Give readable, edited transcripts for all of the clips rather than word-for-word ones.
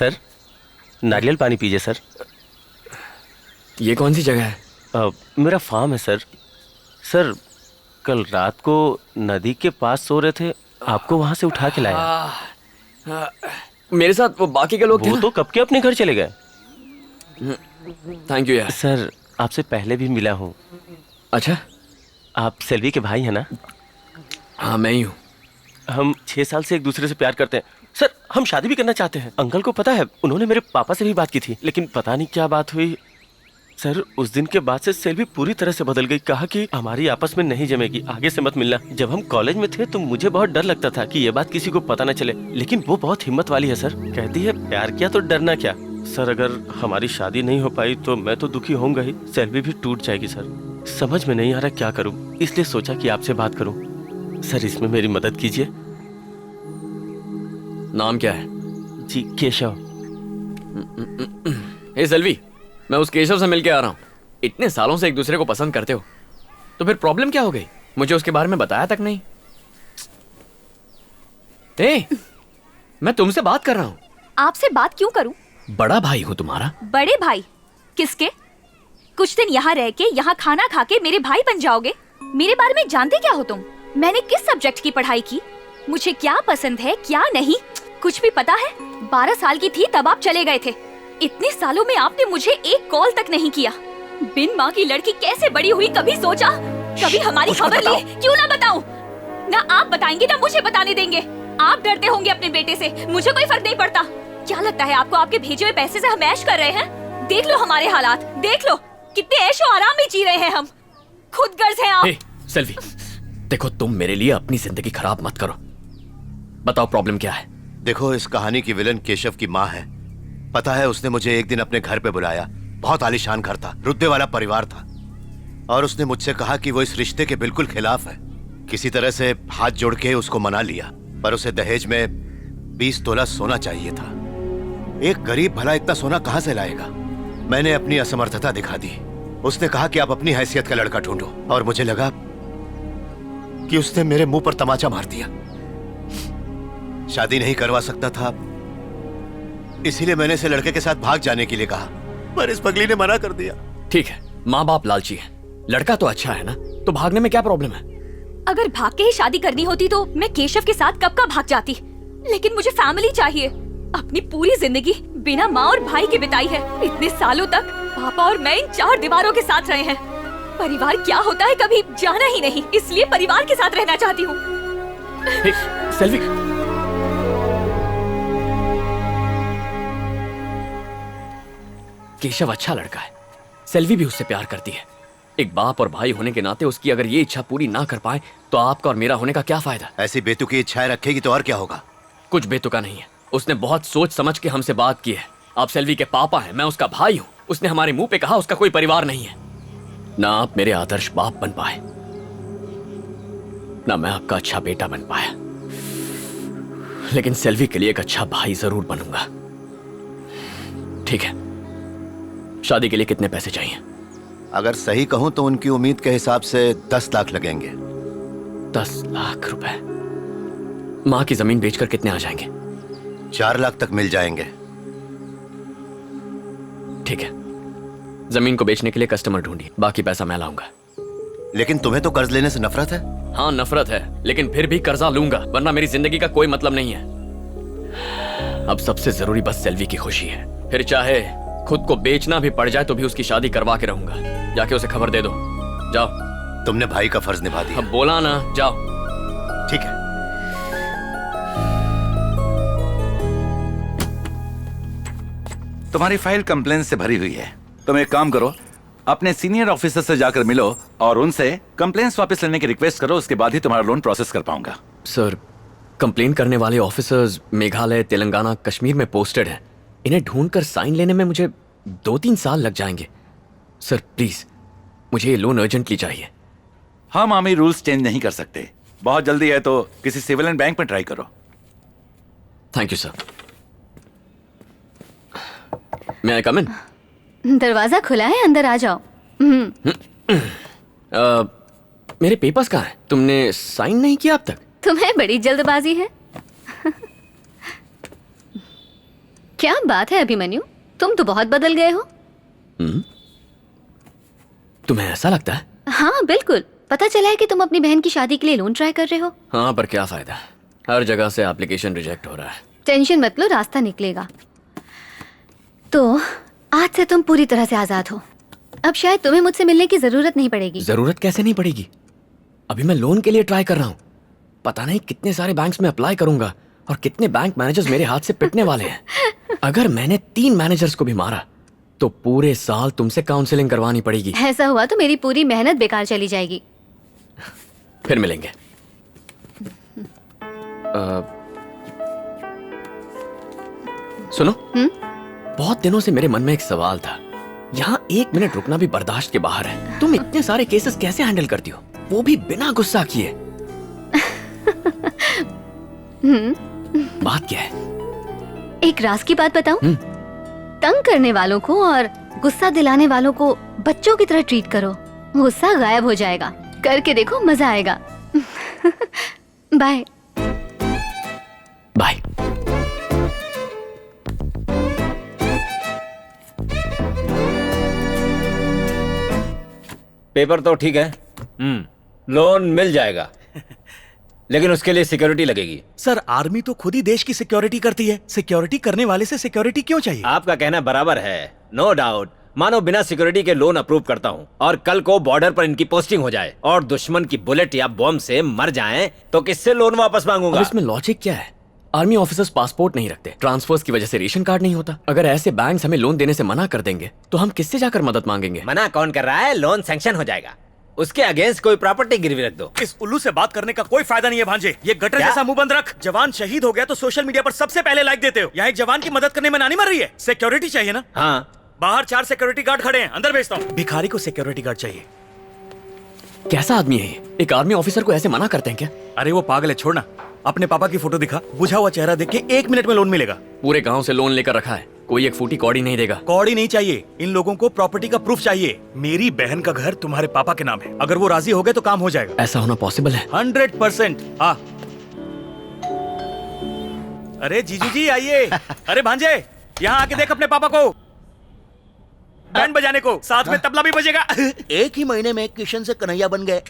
Sir नारियल पानी पीजिए सर। ये कौन सी जगह है? मेरा फार्म है सर। सर कल रात को नदी के पास सो रहे थे, आपको वहां से उठा के लाया। मेरे साथ वो बाकी के लोग थे वो ना? तो कब के अपने घर चले गए। थैंक यू यार। सर आपसे पहले भी मिला हूँ। अच्छा, आप सेल्वी के भाई हैं ना? हाँ मैं ही हूँ। हम 6 साल से एक दूसरे से प्यार करते हैं सर। हम शादी भी करना चाहते हैं। अंकल को पता है, उन्होंने मेरे पापा से भी बात की थी, लेकिन पता नहीं क्या बात हुई सर। उस दिन के बाद से सेल्वी पूरी तरह से बदल गई। कहा कि हमारी आपस में नहीं जमेगी, आगे से मत मिलना। जब हम कॉलेज में थे तो मुझे बहुत डर लगता था कि ये बात किसी को पता न चले, लेकिन वो बहुत हिम्मत वाली है सर। कहती है प्यार किया तो डरना क्या। सर अगर हमारी शादी नहीं हो पाई तो मैं तो दुखी होऊंगा ही, सेल्वी भी टूट जाएगी सर। समझ में नहीं आ रहा क्या करूं, इसलिए सोचा कि आपसे बात करूं। सर इसमें मेरी मदद कीजिए। नाम क्या है? जी केशव। हे सेल्वी, मैं उस केशव से मिलके आ रहा हूँ। इतने सालों से एक दूसरे को पसंद करते हो तो फिर प्रॉब्लम क्या हो गई? मुझे उसके बारे में बताया तक नहीं। मैं तुमसे बात कर रहा हूँ। आपसे बात क्यों करूं? बड़ा भाई हूँ तुम्हारा। बड़े भाई किसके? कुछ दिन यहाँ रह के, यहाँ खाना खा के मेरे भाई बन जाओगे? मेरे बारे में जानते क्या हो तुम? मैंने किस सब्जेक्ट की पढ़ाई की, मुझे क्या पसंद है क्या नहीं, कुछ भी पता है? 12 साल की थी तब आप चले गए थे। इतने सालों में आपने मुझे एक कॉल तक नहीं किया। बिन माँ की लड़की कैसे बड़ी हुई, कभी सोचा? कभी हमारी खबर ली? क्यों ना बताऊं? ना आप बताएंगे ना मुझे बताने देंगे। आप डरते होंगे अपने बेटे से, मुझे कोई फर्क नहीं पड़ता। क्या लगता है आपको आपके भेजे हुए पैसे से हम ऐश कर रहे हैं? देख लो हमारे हालात, देख लो कितने ऐशो आराम में जी रहे हैं हम। खुद गर्ज हैं आप। सेल्वी, देखो तुम मेरे लिए अपनी जिंदगी खराब मत करो। बताओ प्रॉब्लम क्या है? देखो इस कहानी की विलन केशव की माँ है। पता है उसने मुझे एक दिन अपने घर पे बुलाया। बहुत आलीशान घर था, रुतबे वाला परिवार था, और उसने मुझसे कहा कि वो इस रिश्ते के बिल्कुल खिलाफ है। किसी तरह से हाथ जोड़ के उसको मना लिया, पर उसे दहेज में 20 तोला सोना चाहिए था। एक गरीब भला इतना सोना कहां से लाएगा? मैंने अपनी असमर्थता दिखा दी। उसने कहा कि आप अपनी हैसियत का लड़का ढूंढो, और मुझे लगा कि उसने मेरे मुंह पर तमाचा मार दिया। शादी नहीं करवा सकता था, इसीलिए मैंने इसे लड़के के साथ भाग जाने के लिए कहा, पर इस पगली ने मना कर दिया। ठीक है, माँ बाप लालची है, लड़का तो अच्छा है ना, तो भागने में क्या प्रॉब्लम है? अगर भाग के ही शादी करनी होती तो मैं केशव के साथ कब का भाग जाती, लेकिन मुझे फैमिली चाहिए। अपनी पूरी जिंदगी बिना माँ और भाई के बिताई है। इतने सालों तक पापा और मैं इन 4 दीवारों के साथ रहे हैं। परिवार क्या होता है कभी जाना ही नहीं, इसलिए परिवार के साथ रहना चाहती हूँ। सेल्वी, केशव अच्छा लड़का है, सेल्वी भी उससे प्यार करती है। एक बाप और भाई होने के नाते उसकी अगर ये इच्छा पूरी ना कर पाए तो आपका और मेरा होने का क्या फायदा? ऐसी बेतुकी इच्छाएं रखेगी तो और क्या होगा? कुछ बेतुका नहीं है, उसने बहुत सोच समझ के हमसे बात की है। आप सेल्वी के पापा हैं, मैं उसका भाई हूँ। उसने हमारे मुंह पे कहा उसका कोई परिवार नहीं है। ना आप मेरे आदर्श बाप बन पाए, ना मैं आपका अच्छा बेटा बन पाया, लेकिन सेल्वी के लिए एक अच्छा भाई जरूर बनूंगा। ठीक है, शादी के लिए कितने पैसे चाहिए? अगर सही कहूं तो उनकी उम्मीद के हिसाब से 10 लाख लगेंगे। 10 लाख रुपए? माँ की जमीन बेचकर कितने आ जाएंगे? 4 लाख तक मिल जाएंगे। ठीक है, जमीन को बेचने के लिए कस्टमर ढूंढिए, बाकी पैसा मैं लाऊंगा। लेकिन तुम्हें तो कर्ज लेने से नफरत है। हाँ नफरत है, लेकिन फिर भी कर्जा लूंगा, वरना मेरी जिंदगी का कोई मतलब नहीं है। अब सबसे जरूरी बस सेल्वी की खुशी है। फिर चाहे खुद को बेचना भी पड़ जाए तो भी उसकी शादी करवा के रहूंगा। जाके उसे खबर दे दो। जाओ। तुमने भाई का फर्ज निभा दिया। अब बोला ना, जाओ। ठीक है। तुम्हारी फाइल कंप्लेंट से भरी हुई है। तुम एक काम करो, अपने सीनियर ऑफिसर से जाकर मिलो और उनसे कंप्लेंट्स वापस लेने की रिक्वेस्ट करो। उसके बाद ही तुम्हारा लोन प्रोसेस कर पाऊंगा। सर, कंप्लेन करने वाले ऑफिसर्स मेघालय, तेलंगाना, कश्मीर में पोस्टेड हैं। इन्हें ढूंढकर साइन लेने में मुझे 2-3 साल लग जाएंगे। सर प्लीज, मुझे ये लोन अर्जेंटली चाहिए। हम आर्मी रूल्स चेंज नहीं कर सकते। बहुत जल्दी है तो किसी सिविलियन बैंक में ट्राई करो। Thank you sir. मैं आई कम इन? दरवाजा खुला है, अंदर आ जाओ। मेरे पेपर्स कहाँ हैं? तुमने साइन नहीं किया अब तक? तुम्हें बड़ी जल्दबाजी है। क्या बात है अभिमन्यु, तुम तो बहुत बदल गए हो। तुम्हें ऐसा लगता है? हाँ बिल्कुल, पता चला है कि तुम अपनी बहन की शादी के लिए लोन ट्राई कर रहे हो। हाँ, पर क्या फायदा, हर जगह से एप्लीकेशन रिजेक्ट हो रहा है। टेंशन मत लो, रास्ता निकलेगा। तो आज से तुम पूरी तरह से आजाद हो। अब शायद तुम्हें मुझसे मिलने की जरूरत नहीं पड़ेगी। जरूरत कैसे नहीं पड़ेगी? अभी मैं लोन के लिए ट्राई कर रहा हूँ। पता नहीं कितने सारे बैंक्स में अप्लाई करूंगा और कितने बैंक मैनेजर्स मेरे हाथ से पिटने वाले हैं। अगर मैंने 3 मैनेजर्स को भी मारा तो पूरे साल तुमसे काउंसलिंग करवानी पड़ेगी। ऐसा हुआ तो मेरी पूरी मेहनत बेकार चली जाएगी। फिर मिलेंगे। सुनो, बहुत दिनों से मेरे मन में एक सवाल था। यहाँ 1 मिनट रुकना भी बर्दाश्त के बाहर है। तुम इतने सारे केसेस कैसे हैंडल करती हो, वो भी बिना गुस्सा किए? बात क्या है? एक राज की बात बताऊं? तंग करने वालों को और गुस्सा दिलाने वालों को बच्चों की तरह ट्रीट करो, गुस्सा गायब हो जाएगा। करके देखो, मजा आएगा। Bye bye. पेपर तो ठीक है, लोन मिल जाएगा, लेकिन उसके लिए सिक्योरिटी लगेगी। सर, आर्मी तो खुद ही देश की सिक्योरिटी करती है, सिक्योरिटी करने वाले से सिक्योरिटी क्यों चाहिए? आपका कहना बराबर है, नो डाउट। मानो बिना सिक्योरिटी के लोन अप्रूव करता हूँ और कल को बॉर्डर पर इनकी पोस्टिंग हो जाए और दुश्मन की बुलेट या बॉम्ब से मर जाएं, तो किससे लोन वापस मांगूंगा? अब इसमें लॉजिक क्या है? आर्मी ऑफिसर्स पासपोर्ट नहीं रखते, ट्रांसफर्स की वजह से रेशन कार्ड नहीं होता। अगर ऐसे बैंक्स हमें लोन देने से मना कर देंगे तो हम किससे जाकर मदद मांगेंगे? मना कौन कर रहा है? लोन सैंक्शन हो जाएगा, उसके अगेंस्ट कोई प्रॉपर्टी गिरवी रख दो। इस उल्लू से बात करने का कोई फायदा नहीं है भांजे। ये गटर क्या? जैसा मुंह बंद रख। जवान शहीद हो गया तो सोशल मीडिया पर सबसे पहले लाइक देते हो। यहाँ एक जवान की मदद करने में नानी मर रही है। सिक्योरिटी चाहिए ना? हाँ, बाहर 4 सिक्योरिटी गार्ड खड़े हैं, अंदर भेजता हूँ। भिखारी को सिक्योरिटी गार्ड चाहिए। कैसा आदमी है ये? एक आर्मी ऑफिसर को ऐसे मना करते हैं क्या? अरे वो पागल है, छोड़ना। अपने पापा की फोटो दिखा, बुझा हुआ चेहरा देख के 1 मिनट में लोन मिलेगा। पूरे गांव से लोन लेकर रखा है, कोई एक फूटी कौड़ी नहीं देगा। कौड़ी नहीं चाहिए, इन लोगों को प्रॉपर्टी का प्रूफ चाहिए। मेरी बहन का घर तुम्हारे पापा के नाम है, अगर वो राजी हो गए तो काम हो जाएगा। ऐसा होना पॉसिबल है? 100%। हाँ। अरे जीजू जी आइए। अरे भांजे, यहाँ आके देख अपने पापा को, बैंड बजाने को, साथ में तबला भी बजेगा। एक ही महीने में किशन से कन्हैया बन गए।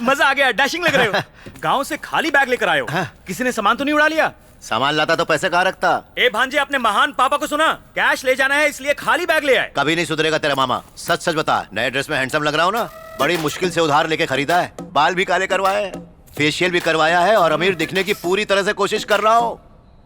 मजा आ गया, डैशिंग लग रहे हो। गांव से खाली बैग लेकर आए हो, किसी ने सामान तो नहीं उड़ा लिया? सामान लाता तो पैसे कहाँ रखता? ए भांजे, अपने महान पापा को सुना, कैश ले जाना है इसलिए खाली बैग ले आए। कभी नहीं सुधरेगा तेरा मामा। सच सच बता, नए ड्रेस में हैंडसम लग रहा हूँ ना? बड़ी मुश्किल से उधार लेके खरीदा है, बाल भी काले करवाए, फेशियल भी करवाया है और अमीर दिखने की पूरी तरह से कोशिश कर रहा हूँ।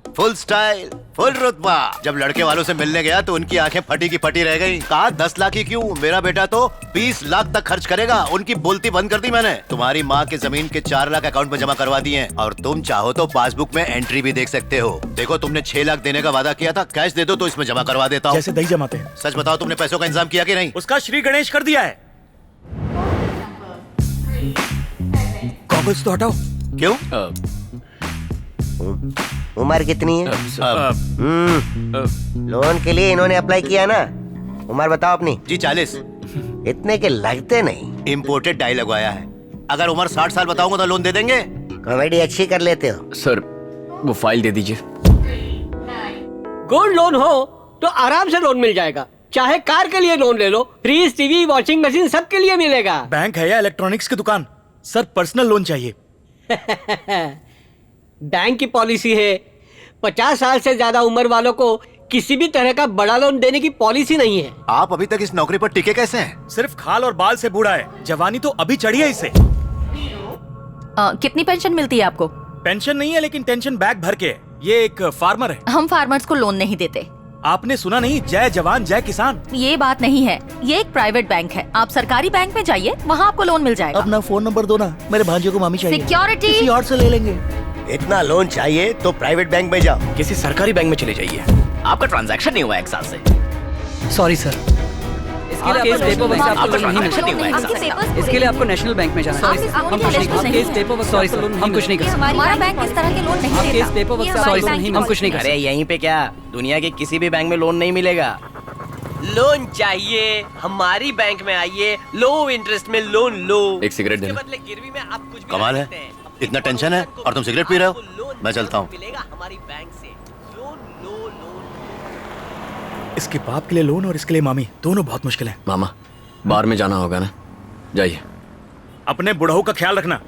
फुल स्टाइल, फुल रुतबा। जब लड़के वालों से मिलने गया तो उनकी आंखें फटी की फटी रह गई। कहा 10 लाख ही क्यों, मेरा बेटा तो 20 लाख तक खर्च करेगा। उनकी बोलती बंद कर दी मैंने। तुम्हारी माँ की जमीन के 4 लाख अकाउंट में जमा करवा दिए हैं और तुम चाहो तो पासबुक में एंट्री भी देख सकते हो। देखो, तुमने 6 लाख देने का वादा किया था, कैश दे दो तो इसमें जमा करवा देता हूँ। जैसे दही जमाते हैं। सच बताओ, तुमने पैसों का इंतजाम किया कि नहीं? उसका श्री गणेश कर दिया है। गॉगल्स तो हटाओ। क्यों? उम्र कितनी है? लोन के लिए इन्होंने अप्लाई किया ना? उम्र बताओ अपनी। जी 40। इतने के लगते नहीं। इम्पोर्टेड डाई लगवाया है। अगर उम्र 60 साल बताऊंगा तो लोन दे देंगे? कॉमेडी अच्छी कर लेते हो। सर, वो फाइल दे दीजिए। गोल्ड लोन हो तो आराम से लोन मिल जाएगा। चाहे कार के लिए लोन ले लो, फ्रिज, टीवी, वॉशिंग मशीन सबके लिए मिलेगा। बैंक है या इलेक्ट्रॉनिक्स की दुकान? सर, पर्सनल लोन चाहिए। बैंक की पॉलिसी है, 50 साल से ज्यादा उम्र वालों को किसी भी तरह का बड़ा लोन देने की पॉलिसी नहीं है। आप अभी तक इस नौकरी पर टिके कैसे हैं? सिर्फ खाल और बाल से बूढ़ा है, जवानी तो अभी चढ़ी है इसे। कितनी पेंशन मिलती है आपको? पेंशन नहीं है, लेकिन टेंशन बैग भर के है। ये एक फार्मर है। हम फार्मर्स को लोन नहीं देते। आपने सुना नहीं? जय जवान जय किसान। ये बात नहीं है, ये एक प्राइवेट बैंक है। आप सरकारी बैंक में जाइए, वहाँ आपको लोन मिल जाएगा। अपना फोन नंबर दो ना, मेरे भांजे को मामी चाहिए। सिक्योरिटी किसी और से ले लेंगे। इतना लोन चाहिए तो प्राइवेट बैंक में जाओ। किसी सरकारी बैंक में चले जाइए, आपका ट्रांजैक्शन नहीं हुआ 1 साल से। सॉरी सर, इसके लिए आपको पेपर वर्क से आपको लोन नहीं ट्रांजैक्शन नहीं हुआ 1 साल से। इसके लिए आपको नेशनल बैंक में जाना है। हम कुछ नहीं कर सकते। पेपर वर्क सॉरी सर, हम कुछ नहीं कर सकते। हमारा बैंक इस तरह के लोन नहीं देता। पेपर वर्क सॉरी सर, हम कुछ नहीं कर सकते। अरे यहीं पे क्या, दुनिया के किसी भी बैंक में लोन नहीं मिलेगा। लोन चाहिए, हमारी बैंक में आइए, लो इंटरेस्ट में लोन लो। एक सिगरेट देना। बदले गिरवी में आप कुछ भी कमाल है, इतना टेंशन है और तुम सिगरेट पी रहे हो? मैं चलता हूँ। मिलेगा हमारी बैंक से। लोन लो, लोन। इसके बाप के लिए लोन और इसके लिए मामी दोनों बहुत मुश्किल है। मामा बाहर में जाना होगा ना, जाइए। अपने बुढ़ऊ का ख्याल रखना।